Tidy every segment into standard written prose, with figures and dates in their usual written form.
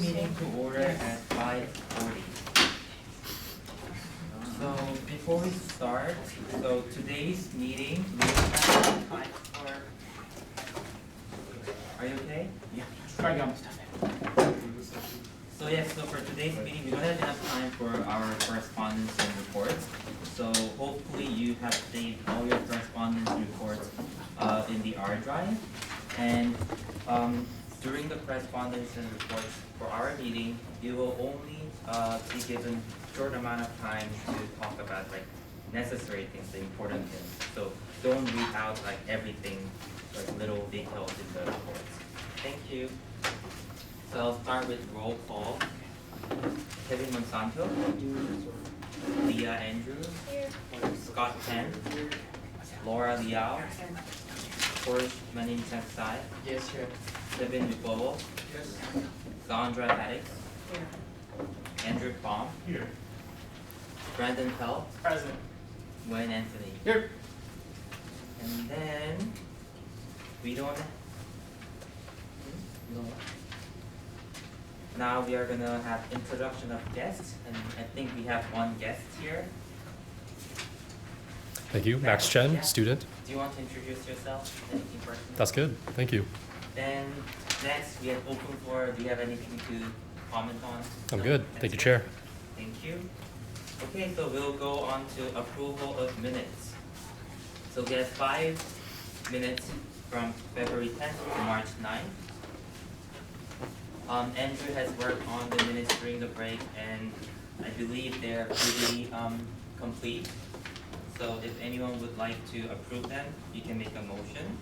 meeting to order at 5:40. So before we start, so today's meeting, we have time for. Are you okay? Yeah, try to stuff. So yes, so for today's meeting, we don't have enough time for our correspondence and reports. So hopefully you have saved all your correspondence reports in the R drive. And during the correspondence and reports for our meeting, you will only be given short amount of time to talk about like necessary things, the important things. So don't read out like everything, like little details in the reports. Thank you. So I'll start with roll call. Kevin Monsanto, Leah Andrews, Scott Penn, Laura Liao, Forrest Manin Sangsai, Yes, sir. Devin Wibowo, Yes. Sandra Haddix, Andrew Baum, Here. Brandon Pell, Present. Wayne Anthony. Here. And then we don't. Now we are gonna have introduction of guests, and I think we have one guest here. Thank you. Max Chen, Yeah. student. Do you want to introduce yourself? Anything personal? That's good. Thank you. Then next we have open floor. Do you have anything to comment on? I'm No? good. That's Thank you, it. Chair. Thank you. Okay, so we'll go on to approval of minutes. So we have 5 minutes from February 10th to March 9th. Andrew has worked on the minutes during the break, and I believe they're pretty complete. So if anyone would like to approve them, you can make a motion.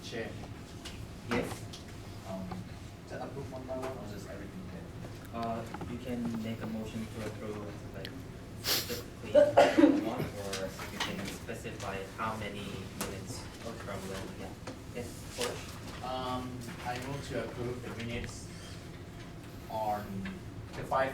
Chair, Yes. to approve one by one or just everything there? You can make a motion to approve like specifically one, or you can specify how many minutes from when. Yeah. Yes. Forrest? I move to approve the minutes on the five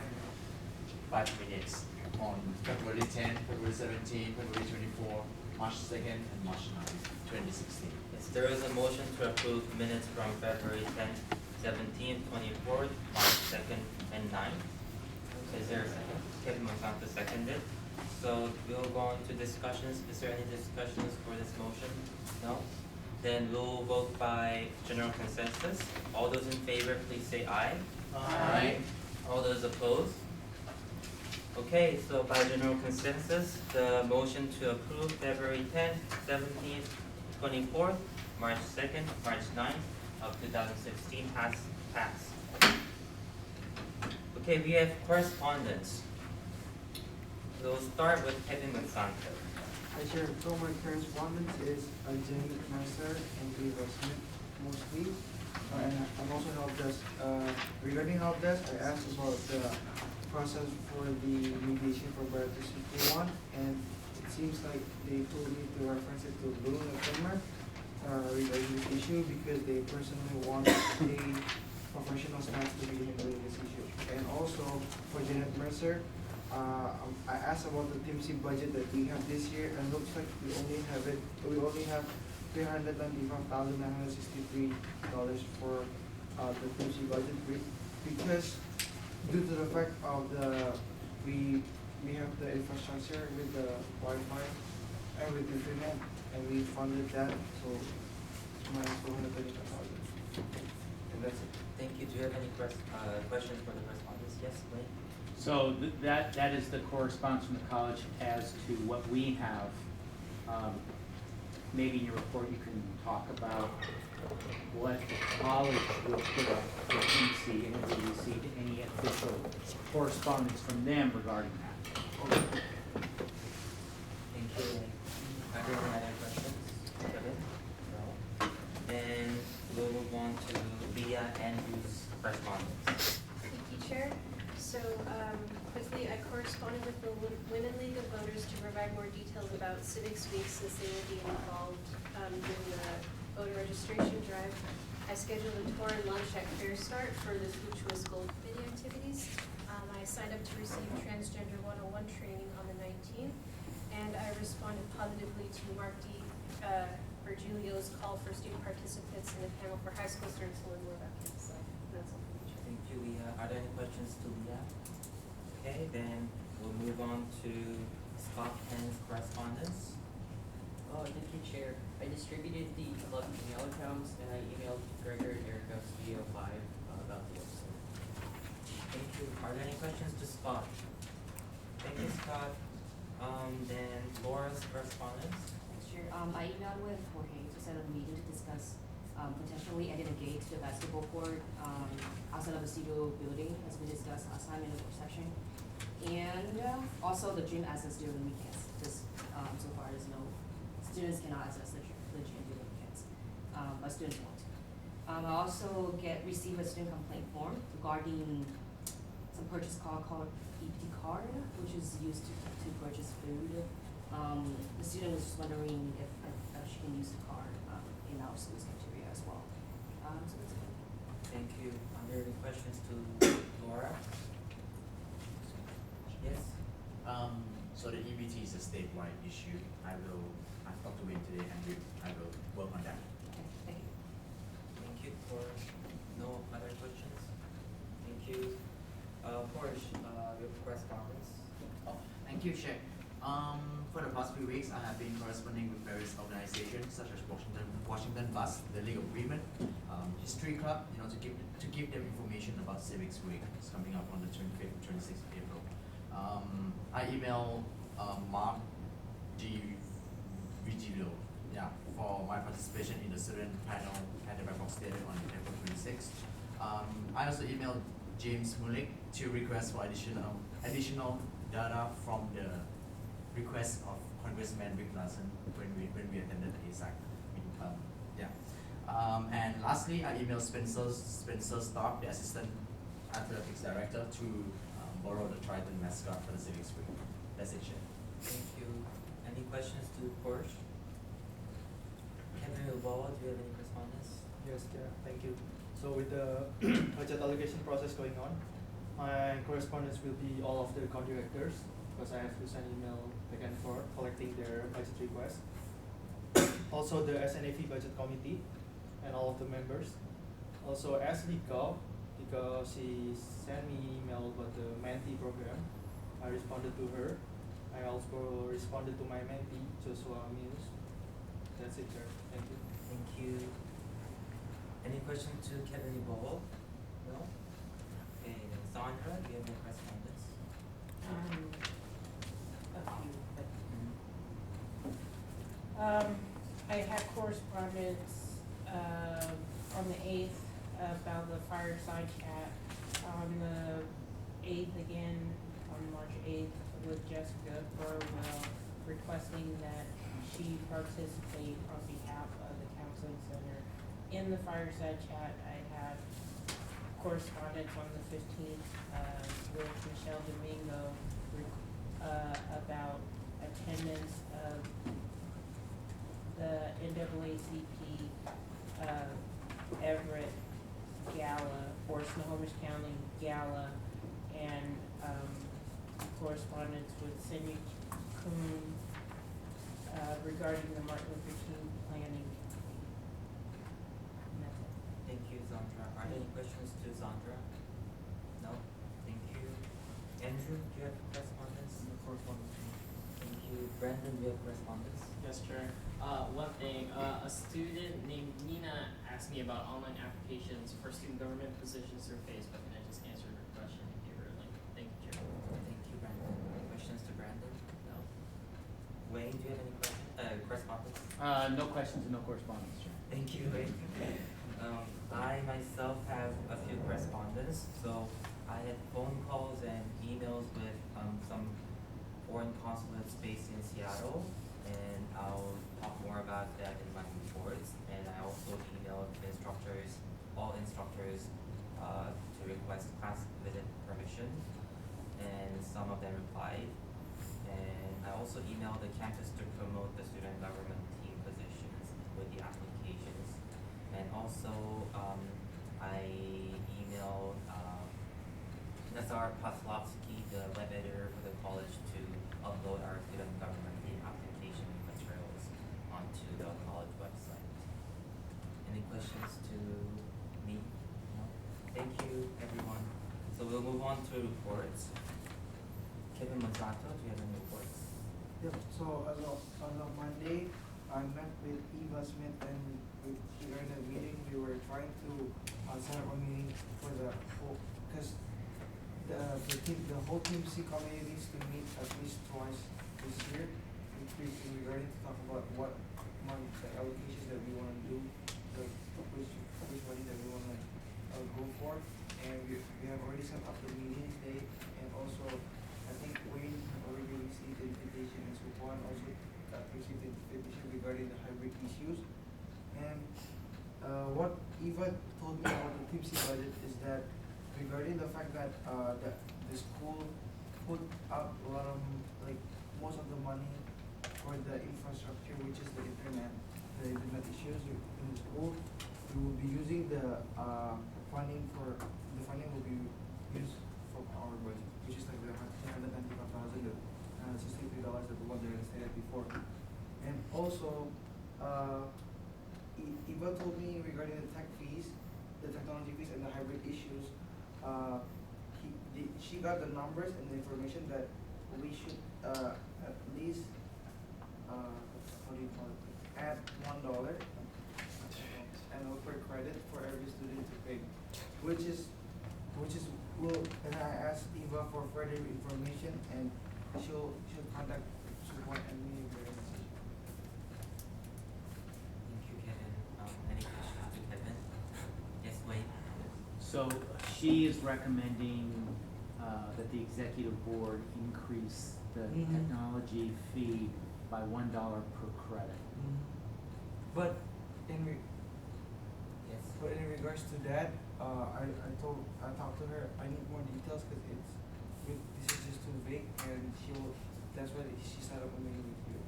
minutes on February 10, February 17, February 24, March 2nd, and March 9th, 2016. Yes, there is a motion to approve minutes from February 10th, 17th, 24th, March 2nd, and 9th. Is there a second? Kevin Monsanto seconded. So we'll go into discussions. Is there any discussions for this motion? No? Then we'll vote by general consensus. All those in favor, please say aye. Aye. All those opposed? Okay, so by general consensus, the motion to approve February 10th, 17th, 24th, March 2nd, March 9th of 2016 has passed. Okay, we have correspondence. We'll start with Kevin Monsanto. I share so my correspondence is Jenny Mercer and Eva Smith mostly. And I'm also help desk. Regarding help desk, I asked about the process for the mediation for ASEdCC 1, and it seems like they told me to reference it to Blue and Timmer regarding this issue because they personally want a professional stance to be handling this issue. And also for Janet Mercer, I asked about the TIMC budget that we have this year, and looks like we only have $395,963 for the TIMC budget because due to the fact of we have the infrastructure with the Wi-Fi and with the internet, and we funded that, so it's minus $435,000. And that's it. Thank you. Do you have any questions for the correspondence? Yes, Wayne? So that is the correspondence from the college as to what we have. Maybe in your report you can talk about what the college will put up for TC, and if we received any official correspondence from them regarding that. Thank you. Everyone have any questions? Kevin? No. Then we'll move on to Leah Andrews' correspondence. Thank you, Chair. So quickly, I corresponded with the Women League of Voters to provide more details about Civics Week since they will be involved during the voter registration drive. I scheduled a tour and lunch at Fair Start for the Food Choice Gold Committee activities. I signed up to receive Transgender 101 training on the 19th, and I responded positively to Mark D. Julio's call for student participants in the panel for high school students to learn more about campus life. That's all from me. Thank you, Leah. Are there any questions to Leah? Okay, then we'll move on to Scott Penn's correspondence. Oh, thank you, Chair. I distributed the 11 email accounts and I emailed Gregor and Erica Studio 5 about the episode. Thank you. Are there any questions to Scott? Thank you, Scott. Then Laura's correspondence. Thanks, Chair. I emailed with Jorge to set up a meeting to discuss potentially adding a gate to the basketball court outside of the studio building, as we discussed last time in the work session. And also the gym access during the weekends, because so far there's no, students cannot access the gym during the weekends, but students want to. I also received a student complaint form regarding some purchase card called EPT card, which is used to purchase food. The student was just wondering if she can use the card in our school's cafeteria as well. So that's it. Thank you. Are there any questions to Laura? Yes? So the EBT is a statewide issue. I've talked to Wayne today and I will work on that. Okay, thank you. Thank you for no other questions. Thank you. Porsche, your correspondence. Oh, thank you, Chair. For the past few weeks, I have been corresponding with various organizations such as Washington Bus, the League of Women, History Club, to give them information about Civics Week. It's coming up on the 25th and 26th of April. I emailed Mark D. Vigilo, for my participation in the student panel at the Bangkok Stadium on April 26th. I also emailed James Mulik to request for additional data from the request of Congressman Rick Larsen when we attended the ASEC meeting. And lastly, I emailed Spencer Stark, the Assistant Athletics Director, to borrow the Triton mascot for the Civics Week. That's it, Chair. Thank you. Any questions to Porsche? Kevin Wilboa, do you have any correspondence? Yes, Chair. Thank you. So with the budget allocation process going on, my correspondence will be all of the county directors, because I have to send email back and forth collecting their budget requests. Also the SNAV budget committee and all of the members. Also Ashley Gao, because she sent me email about the mentee program. I responded to her. I also responded to my mentee, Joshua Mills. That's it, Chair. Thank you. Thank you. Any question to Kevin Wilboa? No? Okay, then Sandra, do you have any correspondence? A few, but Mm-hmm. I had correspondence on the 8th about the fireside chat. On the 8th again, on March 8th, with Jessica Burwell requesting that she participate on behalf of the counseling center. In the fireside chat, I had correspondence on the 15th with Michelle Domingo about attendance of the NAACP Everett Gala or Snohomish County Gala, and correspondence with Cindy Kuhn regarding the Martin Luther King planning. And that's it. Thank you, Sandra. Are there any questions to Sandra? No? Thank you. Andrew, do you have correspondence? No correspondence. Thank you. Brandon, do you have correspondence? Yes, Chair. One thing, a student named Nina asked me about online applications for student government positions through Facebook, and I just answered her question and gave her a link. Thank you, Chair. Thank you, Brandon. Any questions to Brandon? No? Wayne, do you have any correspondence? No questions and no correspondence, Chair. Thank you, Wayne. I myself have a few correspondence. So I had phone calls and emails with some foreign consulates based in Seattle, and I'll talk more about that in my reports. And I also emailed instructors, all instructors, to request class visit permission, and some of them replied. And I also emailed the campus to promote the student government team positions with the applications. And also, I emailed Nazar Paslovsky, the web editor for the college, to upload our student government team application materials onto the college website. questions to me? No? Thank you, everyone. So we'll move on to reports. Kevin Masato, do you have any reports? Yep, so on a Monday, I met with Eva Smith and during the meeting, we were trying to set up a meeting for the whole, cause the whole Team C committee needs to meet at least twice this year. We're ready to talk about what money, the allocations that we wanna do, which money that we wanna go for. And we have already set up the meeting date, and also, I think Wayne already received the invitation, and Supan also received the invitation regarding the hybrid issues. And what Eva told me about the Team C budget is that regarding the fact that the school put out a lot of, like, most of the money for the infrastructure, which is the internet issues in the school, we will be using the funding will be used from our budget, which is like the $395,000, $63 that the one that I stated before. And also, Eva told me regarding the tech fees, the technology fees and the hybrid issues, she got the numbers and the information that we should at least how do you call it? Add $1 and per credit for every student to pay, which is and I asked Eva for further information, and she'll contact support and me during the session. Thank you, Kevin. Any questions to Kevin? Yes, Wayne? So she is recommending that the executive board increase the technology fee by $1 per credit. But Yes. But in regards to that, I talked to her, I need more details because this is just too vague, and that's why she set up a meeting with you.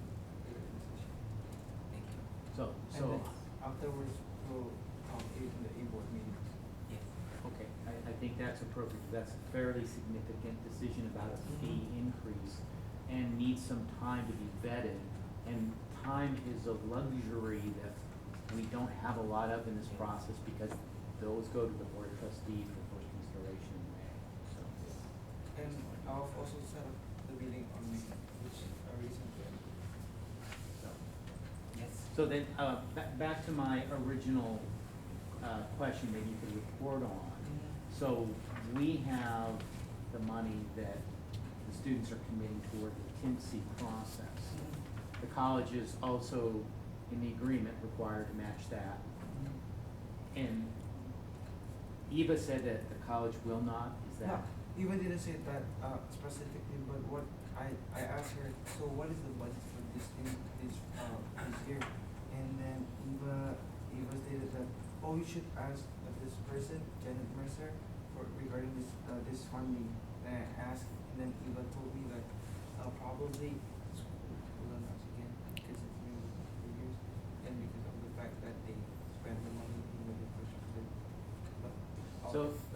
Thank you. So, And then afterwards, we'll talk in the e-board meeting. Yes. okay, I think that's appropriate. That's a fairly significant decision about a fee increase and needs some time to be vetted. And time is a luxury that we don't have a lot of in this process because those go to the board of trustees for first consideration in May. So, And I'll also set up the meeting on May, which I already sent to him. so. Yes. So then, back to my original question that you could report on. So we have the money that the students are committing toward the TIMC process. The college is also in the agreement required to match that. And Eva said that the college will not, is No, that? Eva didn't say that specifically, but what I asked her, so what is the budget for this year? And then Eva stated that, oh, you should ask this person, Janet Mercer, regarding this funding. And I asked, and then Eva told me that probably hold on once again, because it's been 3 years, and because of the fact that they spend the money in the infrastructure.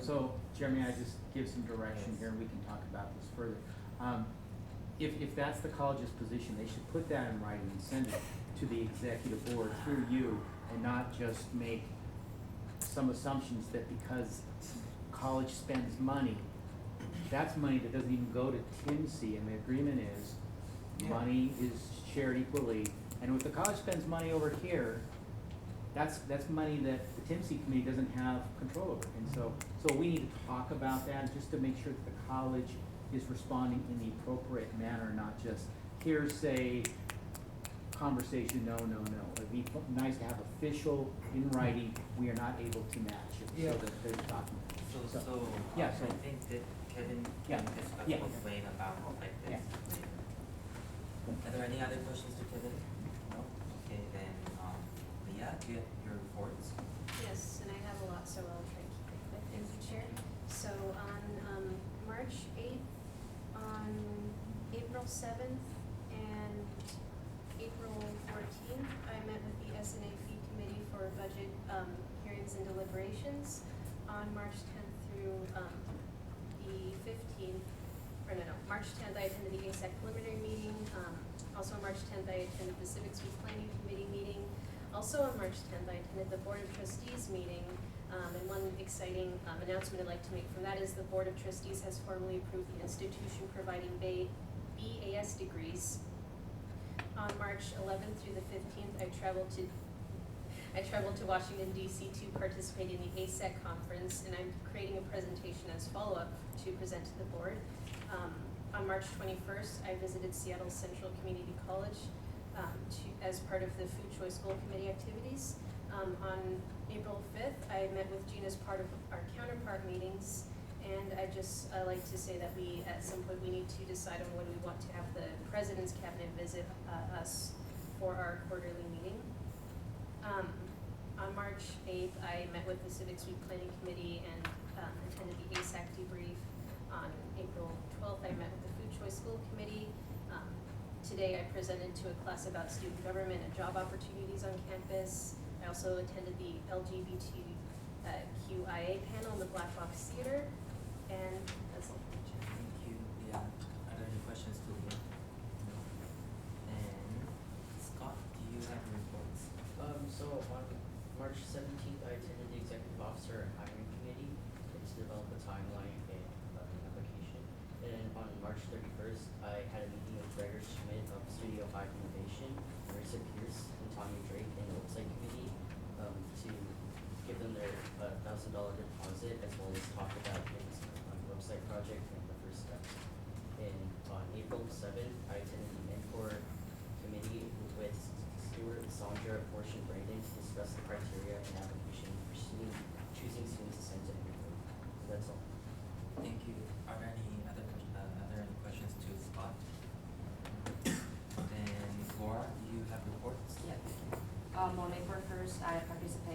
So Jeremy, I just give some direction here and we can talk about this further. If that's the college's position, they should put that in writing and send it to the executive board through you, and not just make some assumptions that because college spends money, that's money that doesn't even go to TIMC, and the agreement is money is shared equally. And if the college spends money over here, that's money that the TIMC committee doesn't have control over. And so we need to talk about that just to make sure that the college is responding in the appropriate manner, not just hearsay conversation, no. It'd be nice to have official in writing, we are not able to match it, Yeah. so that there's document. I think that Kevin Yeah. can discuss Yeah. with Wayne about like this Yeah. later. Are there any other questions to Kevin? No? Okay, then, Leah, do you have your reports? Yes, and I have a lot, so I'll try to keep it quick. Thank you, Chair. So on March 8th, on April 7th, and April 14th, I met with the S&A fee committee for budget hearings and deliberations. On March 10th through the 15th, March 10th, I attended the ASEC preliminary meeting. Also on March 10th, I attended the Civics Week Planning Committee meeting. Also on March 10th, I attended the Board of Trustees meeting, and one exciting announcement I'd like to make from that is the Board of Trustees has formally approved the institution providing BAS degrees. On March 11th through the 15th, I traveled to Washington DC to participate in the ASEC conference, and I'm creating a presentation as follow-up to present to the board. On March 21st, I visited Seattle Central Community College as part of the Food Choice Bowl Committee activities. On April 5th, I met with Gina as part of our counterpart meetings, and I just like to say that at some point, we need to decide on when we want to have the President's Cabinet visit us for our quarterly meeting. On March 8th, I met with the Civics Week Planning Committee and attended the ASAC debrief. On April 12th, I met with the Food Choice School Committee. Today, I presented to a class about student government and job opportunities on campus. I also attended the LGBTQIA panel in the Black Box Theater, and that's all. Thank you, Leah. Are there any questions to Leah? No. And Scott, do you have reports? So on March 17th, I attended the Executive Officer and Hiring Committee to develop a timeline and an application. And on March 31st, I had a meeting with Gregor Schmidt of Studio 5 Innovation, Marissa Pierce, and Tommy Drake in the website committee to give them their $1,000 deposit as well as talk about things on the website project and the first steps. And on April 7th, I attended the Mentor Committee with Stuart, Sandra, Porsche, and Brandon to discuss the criteria and application for choosing students to send to Mentor. So that's all. Thank you. Are there any questions to Scott? Then Laura, do you have reports? Yeah. On April 1st, I participated